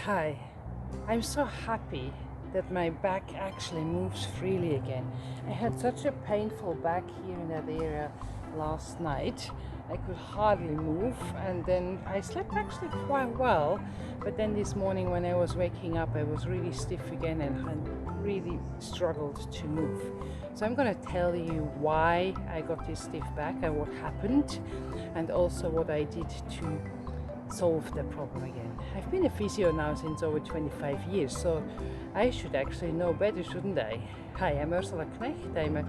Hi, I'm so happy that my back actually moves freely again. I had such a painful back here in that area last night. I could hardly move, and then I slept actually quite well. But then this morning, when I was waking up, I was really stiff again and really struggled to move. So I'm going to tell you why I got this stiff back and what happened, and also what I did to solve the problem again. I've been a physio now since over 25 years, so I should actually know better, shouldn't I? Hi, I'm Ursula Knecht. I'm a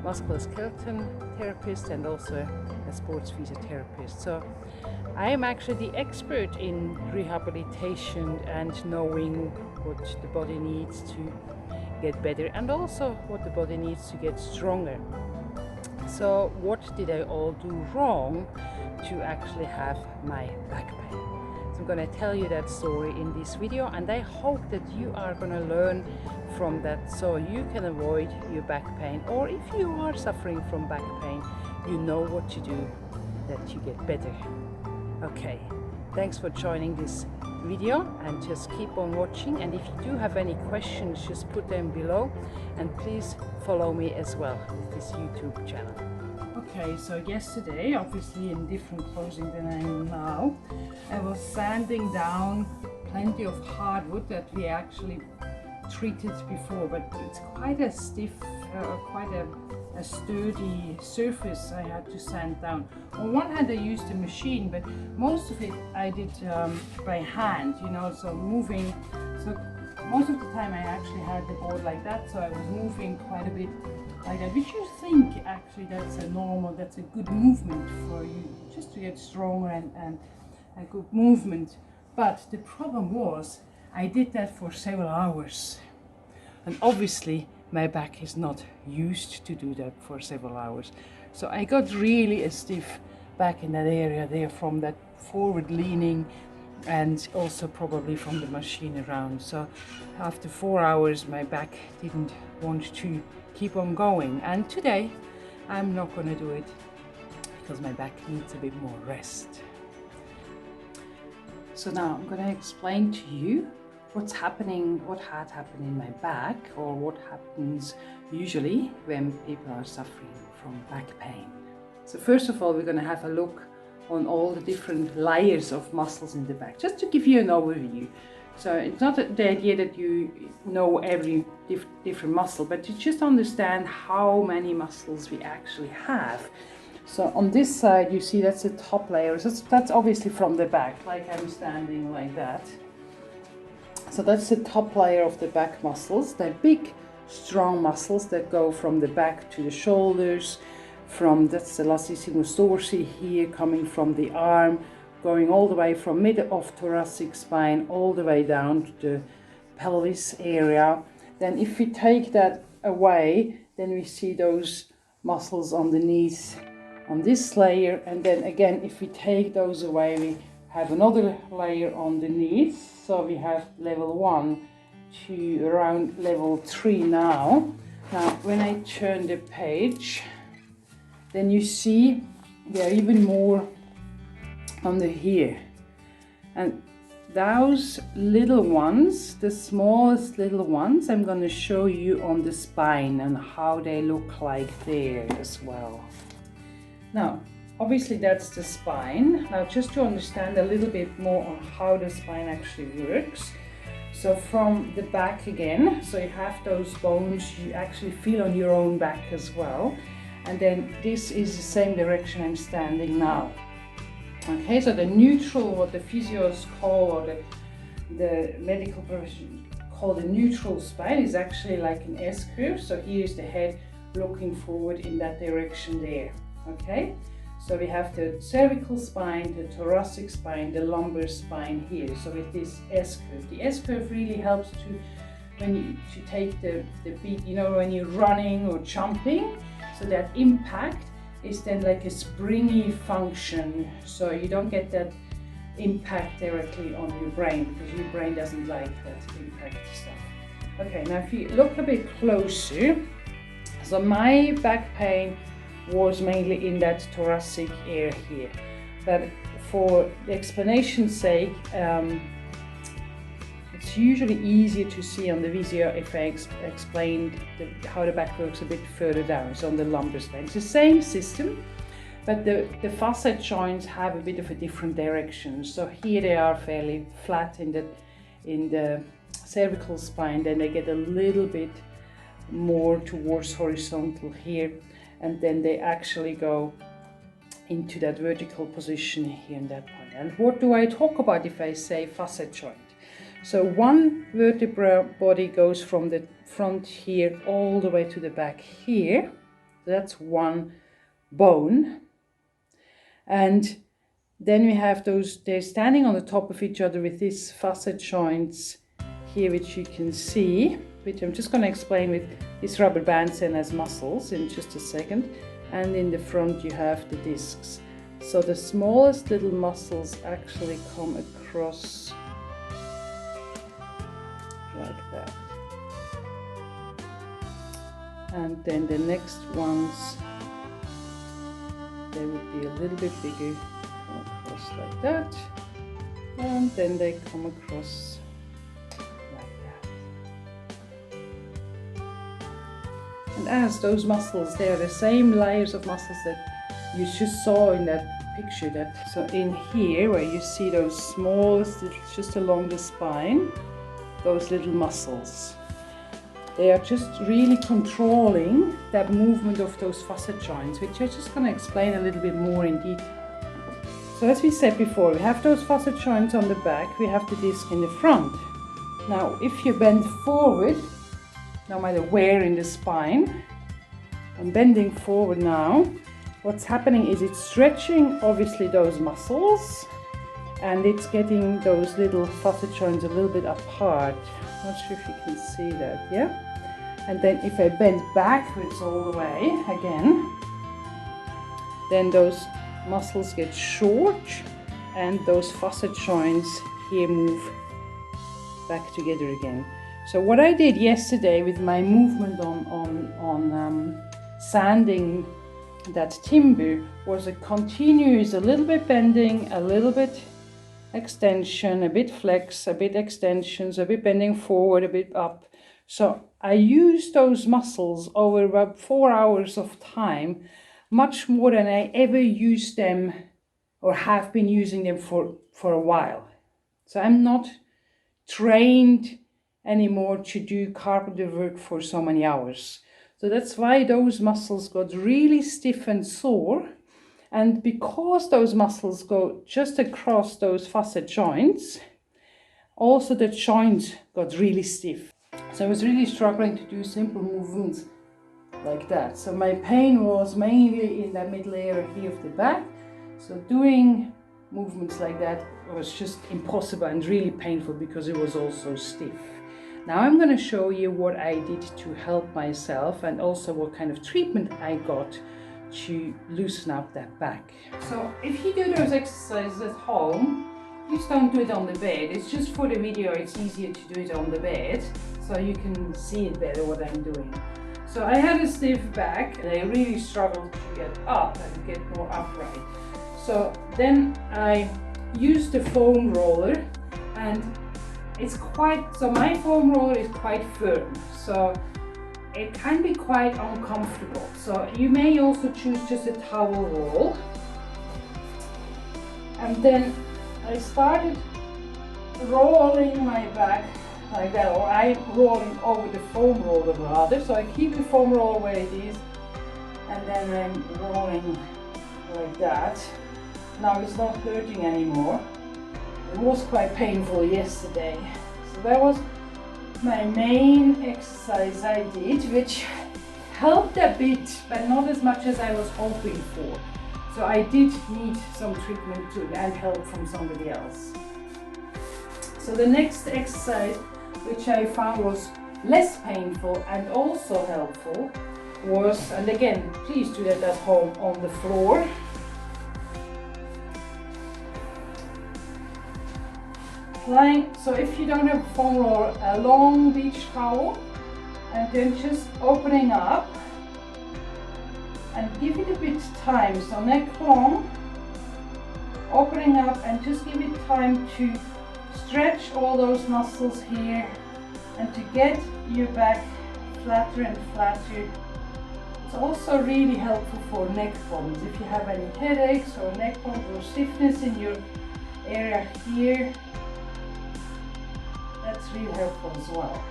musculoskeletal therapist and also a sports physiotherapist. So I am actually the expert in rehabilitation and knowing what the body needs to get better and also what the body needs to get stronger. So what did I all do wrong to actually have my back pain? So I'm going to tell you that story in this video, and I hope that you are going to learn from that so you can avoid your back pain, or if you are suffering from back pain, you know what to do that you get better. Okay, thanks for joining this video, and just keep on watching, and if you do have any questions, just put them below, and please follow me as well with this YouTube channel. Okay, so yesterday, obviously in different clothing than I am now, I was sanding down plenty of hardwood that we actually treated before, but it's quite a stiff, quite a sturdy surface I had to sand down. On one hand I used a machine, but most of it I did by hand, so moving. So most of the time I actually had the board like that, so I was moving quite a bit like that, which you think actually that's a good movement for you, just to get stronger and a good movement. But the problem was I did that for several hours, and obviously my back is not used to do that for several hours. So I got really a stiff back in that area there from that forward leaning, and also probably from the machine around. So after 4 hours my back didn't want to keep on going, and today I'm not going to do it because my back needs a bit more rest. So now I'm going to explain to you what had happened in my back, or what happens usually when people are suffering from back pain. So first of all, we're going to have a look on all the different layers of muscles in the back, just to give you an overview. So it's not the idea that you know every different muscle, but to just understand how many muscles we actually have. So on this side, you see that's the top layer. So that's obviously from the back, like I'm standing like that. So that's the top layer of the back muscles. They're big, strong muscles that go from the back to the shoulders. That's the latissimus dorsi here, coming from the arm, going all the way from mid of thoracic spine all the way down to the pelvis area. Then if we take that away, then we see those muscles underneath on this layer, and then again if we take those away, we have another layer underneath. So we have level 1 to around level 3 now. Now when I turn the page, then you see there are even more under here, and those little ones, the smallest little ones, I'm going to show you on the spine and how they look like there as well. Now obviously that's the spine. Now just to understand a little bit more on how the spine actually works, so from the back again, so you have those bones you actually feel on your own back as well, and then this is the same direction I'm standing now. Okay, so the neutral, what the physios call, or the medical profession call the neutral spine, is actually like an S-curve. So here's the head looking forward in that direction there. Okay, so we have the cervical spine, the thoracic spine, the lumbar spine here. So with this S-curve, the S-curve really helps to take the beat, when you're running or jumping. So that impact is then like a springy function, so you don't get that impact directly on your brain, because your brain doesn't like that impact stuff. Okay, now if you look a bit closer, so my back pain was mainly in that thoracic area here, but for the explanation's sake, it's usually easier to see on the physio if I explained how the back works a bit further down, so on the lumbar spine. It's the same system, but the facet joints have a bit of a different direction. So here they are fairly flat in the cervical spine, then they get a little bit more towards horizontal here, and then they actually go into that vertical position here in that point. And what do I talk about if I say facet joint? So one vertebra body goes from the front here all the way to the back here. That's one bone. And then we have they're standing on the top of each other with these facet joints here, which you can see, which I'm just going to explain with these rubber bands and as muscles in just a second. And in the front you have the discs. So the smallest little muscles actually come across like that. And then the next ones, they would be a little bit bigger, come across like that. And then they come across like that. And as those muscles, they are the same layers of muscles that you just saw in that picture. So in here, where you see those smallest, just along the spine, those little muscles, they are just really controlling that movement of those facet joints, which I'm just going to explain a little bit more in detail. So as we said before, we have those facet joints on the back, we have the disc in the front. Now if you bend forward, no matter where in the spine, I'm bending forward now, what's happening is it's stretching obviously those muscles, and it's getting those little facet joints a little bit apart. Not sure if you can see that, yeah? And then if I bend backwards all the way again, then those muscles get short and those facet joints here move back together again. So what I did yesterday with my movement on sanding that timber was a continuous, a little bit bending, a little bit extension, a bit flex, a bit extensions, a bit bending forward, a bit up. So I used those muscles over about 4 hours of time, much more than I ever used them or have been using them for a while. So I'm not trained anymore to do carpenter work for so many hours. So that's why those muscles got really stiff and sore. And because those muscles go just across those facet joints, also the joints got really stiff. So I was really struggling to do simple movements like that. So my pain was mainly in that middle area here of the back. So doing movements like that was just impossible and really painful because it was also stiff. Now I'm going to show you what I did to help myself and also what kind of treatment I got to loosen up that back. So if you do those exercises at home, please don't do it on the bed. It's just for the video, it's easier to do it on the bed so you can see it better what I'm doing. So I had a stiff back and I really struggled to get up and get more upright. So then I used the foam roller, and my foam roller is quite firm. So it can be quite uncomfortable. So you may also choose just a towel roll. And then I started rolling my back like that, or I'm rolling over the foam roller rather. So I keep the foam roller where it is, and then I'm rolling like that. Now it's not hurting anymore. It was quite painful yesterday. So that was my main exercise I did, which helped a bit, but not as much as I was hoping for. So I did need some treatment too and help from somebody else. So the next exercise, which I found was less painful and also helpful, was, and again, please do that at home on the floor. So if you don't have a foam roller, a long beach towel, and then just opening up and give it a bit time. So neck long, opening up, and just give it time to stretch all those muscles here, and to get your back flatter and flatter. It's also really helpful for neck problems. If you have any headaches or neck problems or stiffness in your area here, that's really helpful as well.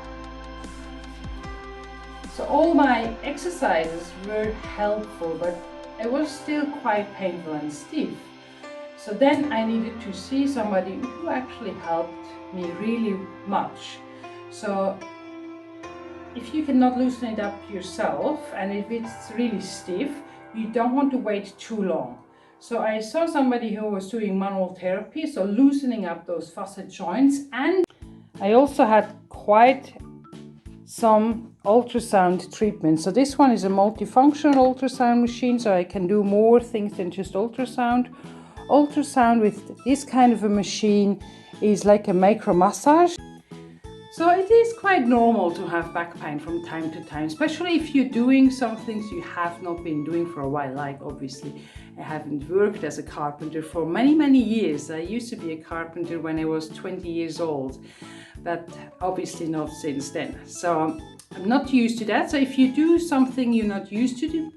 So all my exercises were helpful, but it was still quite painful and stiff. So then I needed to see somebody who actually helped me really much. So if you cannot loosen it up yourself, and if it's really stiff, you don't want to wait too long. So I saw somebody who was doing manual therapy, so loosening up those facet joints, and I also had quite some ultrasound treatment. So this one is a multifunctional ultrasound machine, so I can do more things than just ultrasound. Ultrasound with this kind of a machine is like a micro massage. So it is quite normal to have back pain from time to time, especially if you're doing some things you have not been doing for a while. Like obviously I haven't worked as a carpenter for many years. I used to be a carpenter when I was 20 years old, but obviously not since then. So I'm not used to that. So if you do something you're not used to do,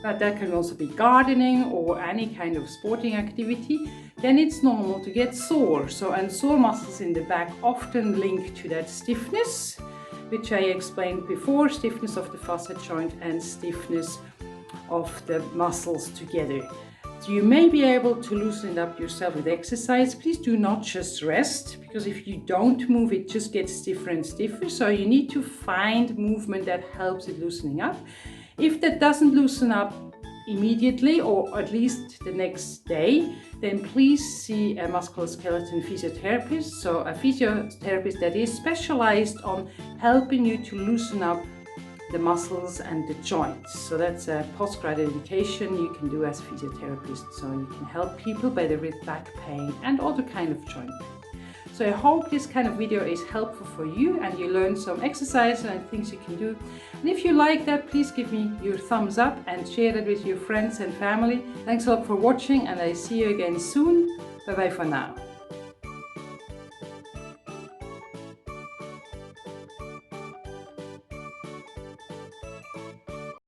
but that can also be gardening or any kind of sporting activity, then it's normal to get sore. And sore muscles in the back often link to that stiffness, which I explained before, stiffness of the facet joint and stiffness of the muscles together. So you may be able to loosen it up yourself with exercise. Please do not just rest, because if you don't move, it just gets stiffer and stiffer. So you need to find movement that helps it loosening up. If that doesn't loosen up immediately, or at least the next day, then please see a musculoskeletal physiotherapist. So a physiotherapist that is specialized on helping you to loosen up the muscles and the joints. So that's a postgraduate education you can do as a physiotherapist. So you can help people better with back pain and other kind of joint pain. So I hope this kind of video is helpful for you and you learn some exercises and things you can do. And if you like that, please give me your thumbs up and share it with your friends and family. Thanks a lot for watching, and I see you again soon. Bye bye for now.